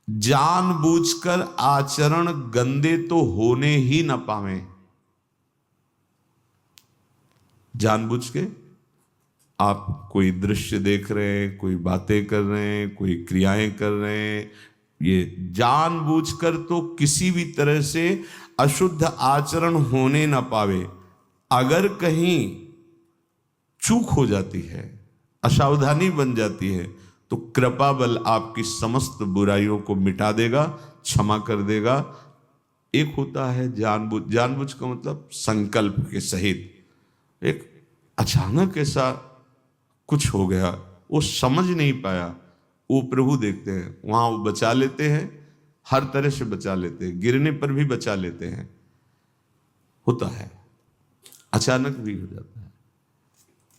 जानबूझकर आचरण गंदे तो होने ही न पावे। जानबूझ के आप कोई दृश्य देख रहे हैं, कोई बातें कर रहे हैं, कोई क्रियाएं कर रहे हैं, ये जानबूझकर तो किसी भी तरह से अशुद्ध आचरण होने न पावे। अगर कहीं चूक हो जाती है, असावधानी बन जाती है, तो कृपा बल आपकी समस्त बुराइयों को मिटा देगा, क्षमा कर देगा। एक होता है जानबूझ, जानबूझ का मतलब संकल्प के सहित। एक अचानक ऐसा कुछ हो गया, वो समझ नहीं पाया, वो प्रभु देखते हैं, वहां वो बचा लेते हैं, हर तरह से बचा लेते हैं, गिरने पर भी बचा लेते हैं। होता है, अचानक भी हो जाता है।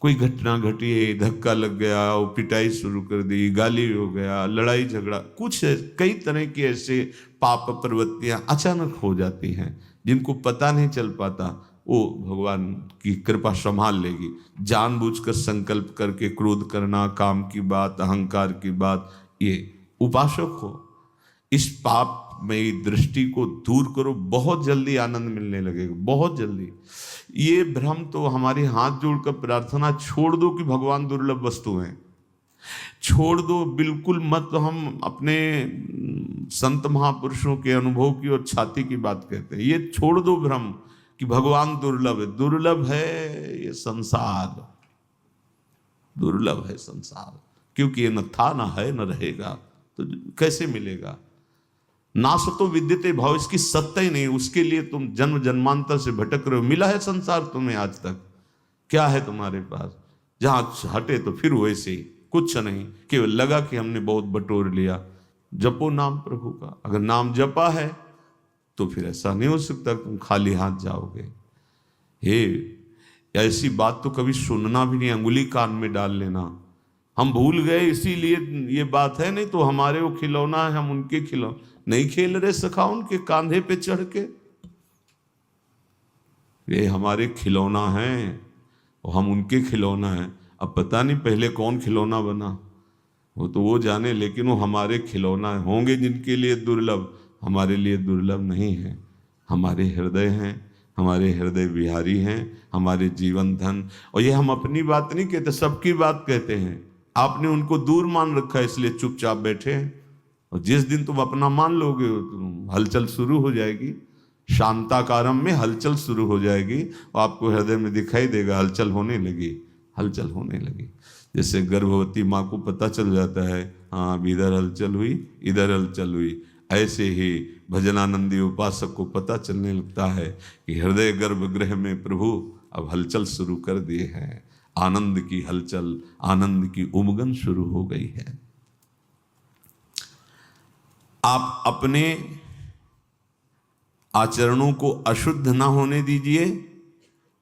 कोई घटना घटी, धक्का लग गया, वो पिटाई शुरू कर दी, गाली हो गया, लड़ाई झगड़ा, कुछ कई तरह की ऐसे पाप प्रवृत्तियां अचानक हो जाती हैं जिनको पता नहीं चल पाता। वो भगवान की कृपा संभाल लेगी। जानबूझकर संकल्प करके क्रोध करना, काम की बात, अहंकार की बात, ये उपासक हो, इस पाप में दृष्टि को दूर करो, बहुत जल्दी आनंद मिलने लगेगा, बहुत जल्दी। ये भ्रम तो हमारे हाथ जोड़कर प्रार्थना छोड़ दो कि भगवान दुर्लभ वस्तु हैं, छोड़ दो बिल्कुल मत। हम अपने संत महापुरुषों के अनुभव की और छाती की बात कहते हैं, ये छोड़ दो भ्रम कि भगवान दुर्लभ है। दुर्लभ है ये संसार, दुर्लभ है संसार, क्योंकि ये न था, न है, न रहेगा, तो कैसे मिलेगा। नासतो विद्यते भाव, इसकी सत्ता ही नहीं, उसके लिए तुम जन्म जन्मांतर से भटक रहे हो। मिला है संसार तुम्हें आज तक, क्या है तुम्हारे पास? जहां हटे तो फिर वैसे ही, कुछ नहीं, केवल लगा कि हमने बहुत बटोर लिया। जपो नाम प्रभु का, अगर नाम जपा है तो फिर ऐसा नहीं हो सकता तुम खाली हाथ जाओगे। हे, ऐसी बात तो कभी सुनना भी नहीं, अंगुली कान में डाल लेना। हम भूल गए इसीलिए ये बात है, नहीं तो हमारे वो खिलौना है, हम उनके खिलौना नहीं खेल रहे सखा, उनके कांधे पे चढ़ के। ये हमारे खिलौना है और हम उनके खिलौना है। अब पता नहीं पहले कौन खिलौना बना, वो तो वो जाने, लेकिन वो हमारे खिलौना है। होंगे जिनके लिए दुर्लभ, हमारे लिए दुर्लभ नहीं है। हमारे हृदय हैं, हमारे हृदय विहारी हैं, हमारे जीवन धन। और ये हम अपनी बात नहीं कहते, सबकी बात कहते हैं। आपने उनको दूर मान रखा है, इसलिए चुपचाप बैठे हैं। और जिस दिन तुम अपना मान लोगे, तुम हलचल शुरू हो जाएगी, शांताकारम में हलचल शुरू हो जाएगी, और आपको हृदय में दिखाई देगा हलचल होने लगी, हलचल होने लगी। जैसे गर्भवती माँ को पता चल जाता है, हाँ अब इधर हलचल हुई, इधर हलचल हुई, ऐसे ही भजनानंदी उपासक को पता चलने लगता है कि हृदय गर्भगृह में प्रभु अब हलचल शुरू कर दिए हैं। आनंद की हलचल, आनंद की उमगन शुरू हो गई है। आप अपने आचरणों को अशुद्ध ना होने दीजिए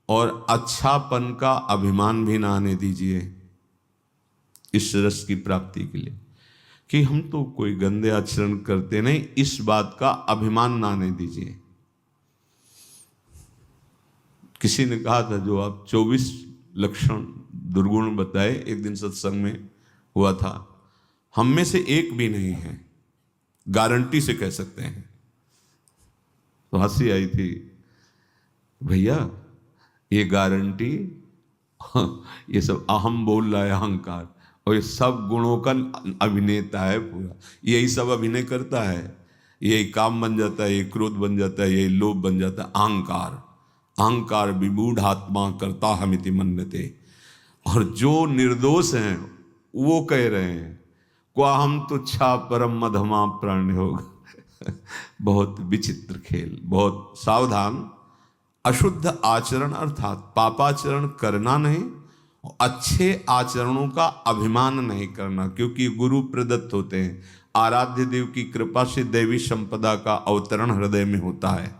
और अच्छापन का अभिमान भी ना आने दीजिए इस रस की प्राप्ति के लिए, कि हम तो कोई गंदे आचरण करते नहीं, इस बात का अभिमान ना आने दीजिए। किसी ने कहा था, जो आप 24 लक्षण दुर्गुण बताए, एक दिन सत्संग में हुआ था, हम में से एक भी नहीं है, गारंटी से कह सकते हैं। तो हंसी आई थी, भैया ये गारंटी, ये सब अहम बोल रहा है, अहंकार, और ये सब गुणों का अभिनेता है पूरा, यही सब अभिनय करता है, यही काम बन जाता है, यही क्रोध बन जाता है, यही लोभ बन जाता है। अहंकार, अहंकार विमूढ़ आत्मा करता हमिति मन्यते। और जो निर्दोष हैं वो कह रहे हैं, क्वा हम तुच्छा परम मधमा प्राण होगा। बहुत विचित्र खेल, बहुत सावधान। अशुद्ध आचरण अर्थात पापाचरण करना नहीं, अच्छे आचरणों का अभिमान नहीं करना, क्योंकि गुरु प्रदत्त होते हैं। आराध्य देव की कृपा से दैवी संपदा का अवतरण हृदय में होता है।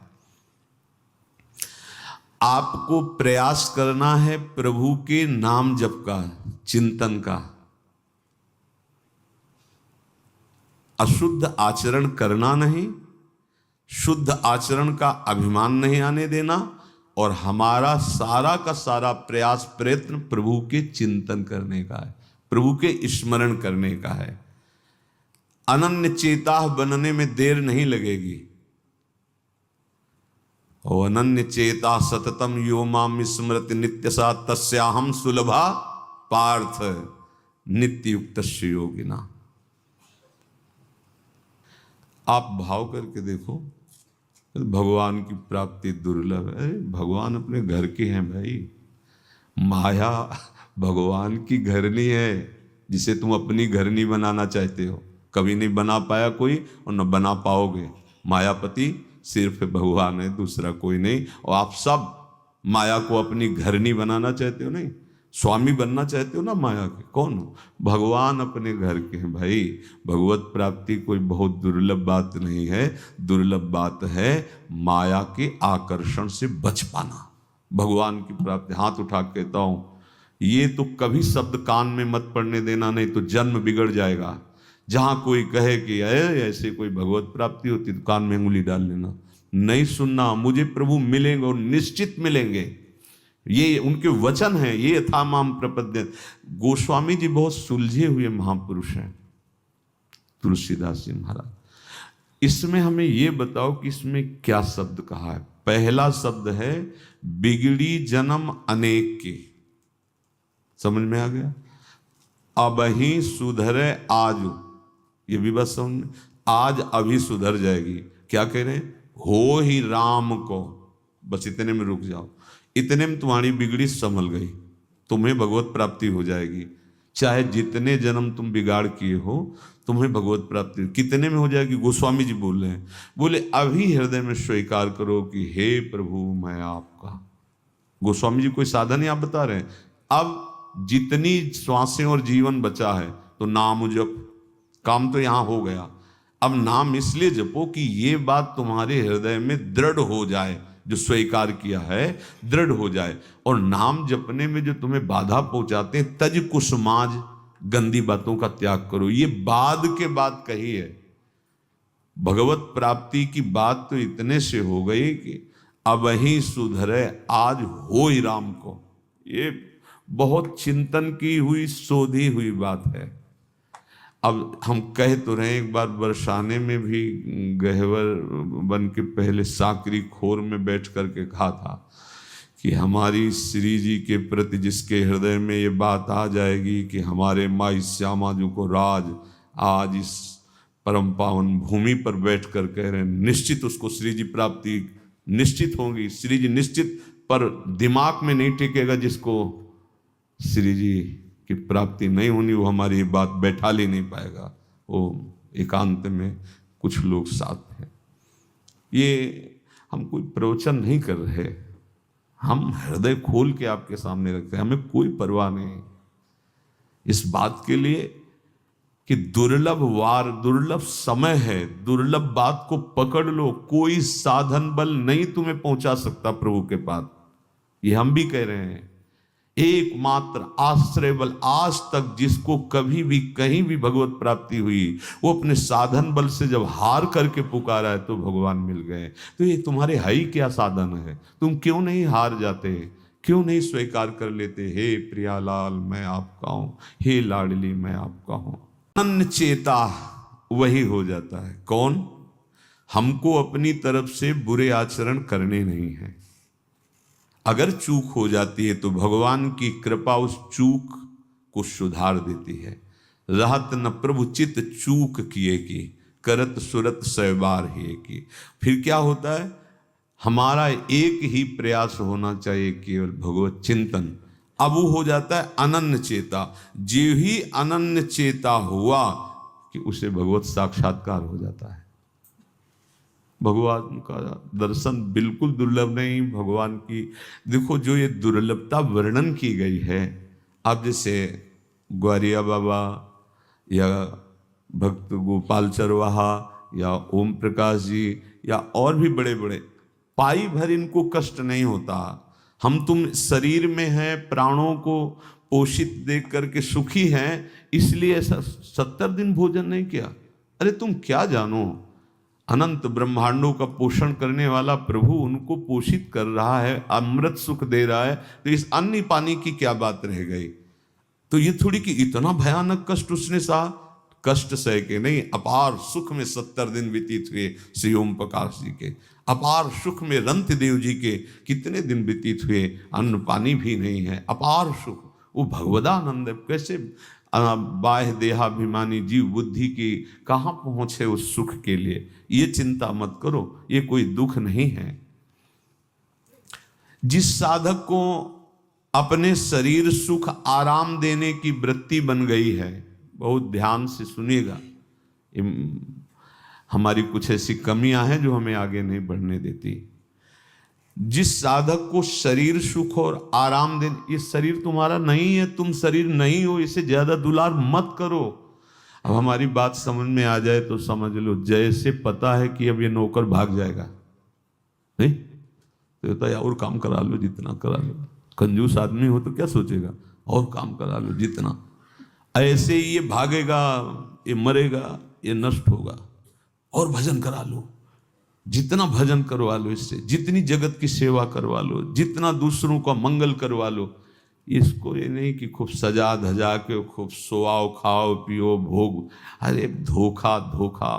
आपको प्रयास करना है प्रभु के नाम जप का, चिंतन का। अशुद्ध आचरण करना नहीं, शुद्ध आचरण का अभिमान नहीं आने देना, और हमारा सारा का सारा प्रयास प्रयत्न प्रभु के चिंतन करने का है, प्रभु के स्मरण करने का है। अनन्य चेता बनने में देर नहीं लगेगी। और अनन्य चेता सततम यो माम स्मृति नित्य सा तस्याहम सुलभा पार्थ नित्य युक्त योगिना। आप भाव करके देखो, भगवान की प्राप्ति दुर्लभ है। भगवान अपने घर के हैं भाई। माया भगवान की घरनी है, जिसे तुम अपनी घरनी बनाना चाहते हो। कभी नहीं बना पाया कोई और न बना पाओगे। मायापति सिर्फ भगवान है, दूसरा कोई नहीं। और आप सब माया को अपनी घरनी बनाना चाहते हो, नहीं स्वामी बनना चाहते हो ना माया के। कौन हो? भगवान अपने घर के हैं भाई। भगवत प्राप्ति कोई बहुत दुर्लभ बात नहीं है। दुर्लभ बात है माया के आकर्षण से बच पाना। भगवान की प्राप्ति, हाथ उठा के कहता हूं, ये तो कभी शब्द कान में मत पड़ने देना, नहीं तो जन्म बिगड़ जाएगा। जहां कोई कहे कि ऐसे कोई भगवत प्राप्ति होती तो कान में उंगली डाल लेना, नहीं सुनना। मुझे प्रभु मिलेंगे और निश्चित मिलेंगे, ये उनके वचन हैं। ये यथा माम प्रपद्य। गोस्वामी जी बहुत सुलझे हुए महापुरुष हैं, तुलसीदास जी महाराज। इसमें हमें ये बताओ कि इसमें क्या शब्द कहा है। पहला शब्द है बिगड़ी जन्म अनेक की। समझ में आ गया? अब ही सुधरे आज, ये भी बस समझ में, आज अभी सुधर जाएगी। क्या कह रहे हैं? हो ही राम को, बस इतने में रुक जाओ। इतने में तुम्हारी बिगड़ी संभल गई, तुम्हें भगवत प्राप्ति हो जाएगी। चाहे जितने जन्म तुम बिगाड़ किए हो, तुम्हें भगवत प्राप्ति कितने में हो जाएगी। गोस्वामी जी बोल रहे हैं, बोले अभी हृदय में स्वीकार करो कि हे प्रभु मैं आपका। गोस्वामी जी कोई साधन ही आप बता रहे हैं। अब जितनी श्वासें और जीवन बचा है तो नाम जप, काम तो यहां हो गया। अब नाम इसलिए जपो कि ये बात तुम्हारे हृदय में दृढ़ हो जाए, जो स्वीकार किया है दृढ़ हो जाए। और नाम जपने में जो तुम्हें बाधा पहुंचाते हैं, तज कुसुमाज, गंदी बातों का त्याग करो। ये बाद के बाद कही है। भगवत प्राप्ति की बात तो इतने से हो गई कि अब ही सुधरे आज हो ही राम को। ये बहुत चिंतन की हुई, शोधी हुई बात है। अब हम कह तो रहे, एक बार बरसाने में भी गहवर बन के पहले साकरी खोर में बैठ करके कहा था कि हमारी श्री जी के प्रति जिसके हृदय में ये बात आ जाएगी कि हमारे माई श्यामा जी को राज आज इस परम पावन भूमि पर बैठ कर कह रहे हैं, निश्चित उसको श्री जी प्राप्ति निश्चित होगी। श्री जी निश्चित, पर दिमाग में नहीं टिकेगा जिसको श्री जी की प्राप्ति नहीं होनी, वो हमारी बात बैठा ले नहीं पाएगा। वो एकांत में कुछ लोग साथ हैं। ये हम कोई प्रवचन नहीं कर रहे, हम हृदय खोल के आपके सामने रखते हैं। हमें कोई परवाह नहीं इस बात के लिए कि दुर्लभ वार, दुर्लभ समय है, दुर्लभ बात को पकड़ लो। कोई साधन बल नहीं तुम्हें पहुंचा सकता प्रभु के पास। ये हम भी कह रहे हैं। एकमात्र आश्रय बल, आज तक जिसको कभी भी कहीं भी भगवत प्राप्ति हुई, वो अपने साधन बल से जब हार करके पुकारा है तो भगवान मिल गए। तो ये तुम्हारे है ही क्या साधन है? तुम क्यों नहीं हार जाते? क्यों नहीं स्वीकार कर लेते? हे प्रियालाल मैं आपका हूं, हे लाडली मैं आपका हूं। अनन्य चेता वही हो जाता है। कौन? हमको अपनी तरफ से बुरे आचरण करने नहीं है। अगर चूक हो जाती है तो भगवान की कृपा उस चूक को सुधार देती है। रहत न प्रभु चित चूक किए की, करत सुरत सैबार ही की। फिर क्या होता है? हमारा एक ही प्रयास होना चाहिए, केवल भगवत चिंतन। अब वो हो जाता है अनन्य चेता। जो ही अनन्य चेता हुआ कि उसे भगवत साक्षात्कार हो जाता है। भगवान का दर्शन बिल्कुल दुर्लभ नहीं। भगवान की देखो जो ये दुर्लभता वर्णन की गई है। अब जैसे ग्वारिया बाबा या भक्त गोपाल चरवाहा या ओम प्रकाश जी या और भी बड़े बड़े, पाई भर इनको कष्ट नहीं होता। हम तुम शरीर में हैं, प्राणों को पोषित देख करके सुखी हैं, इसलिए ऐसा 70 दिन भोजन नहीं किया। अरे तुम क्या जानो, अनंत ब्रह्मांडों का पोषण करने वाला प्रभु उनको पोषित कर रहा है, अमृत सुख दे रहा है, तो इस अन्न पानी की क्या बात रह गई? तो ये थोड़ी कि इतना भयानक कष्ट उसने सहा। कष्ट सह के नहीं, अपार सुख में 70 दिन व्यतीत हुए श्री ओम प्रकाश जी के। अपार सुख में रंत देव जी के कितने दिन व्यतीत हुए, अन्न पानी भी नहीं है, अपार सुख। वो भगवदानंद है। कैसे बाह्य देहाभिमानी जीव बुद्धि की कहाँ पहुँचे उस सुख के लिए। ये चिंता मत करो, ये कोई दुख नहीं है। जिस साधक को अपने शरीर सुख आराम देने की वृत्ति बन गई है, बहुत ध्यान से सुनिएगा, हमारी कुछ ऐसी कमियां हैं जो हमें आगे नहीं बढ़ने देती। जिस साधक को शरीर सुख और आराम देने, ये शरीर तुम्हारा नहीं है, तुम शरीर नहीं हो, इसे ज्यादा दुलार मत करो। अब हमारी बात समझ में आ जाए तो समझ लो, जैसे पता है कि अब ये नौकर भाग जाएगा, नहीं तो यार और काम करा लो, जितना करा लो। कंजूस आदमी हो तो क्या सोचेगा, और काम करा लो जितना। ऐसे ही ये भागेगा, ये मरेगा, ये नष्ट होगा, और भजन करा लो, जितना भजन करवा लो इससे, जितनी जगत की सेवा करवा लो, जितना दूसरों का मंगल करवा लो। इसको ये नहीं कि खूब सजा धजा के खूब सोआओ खाओ पियो भोग, अरे धोखा धोखा।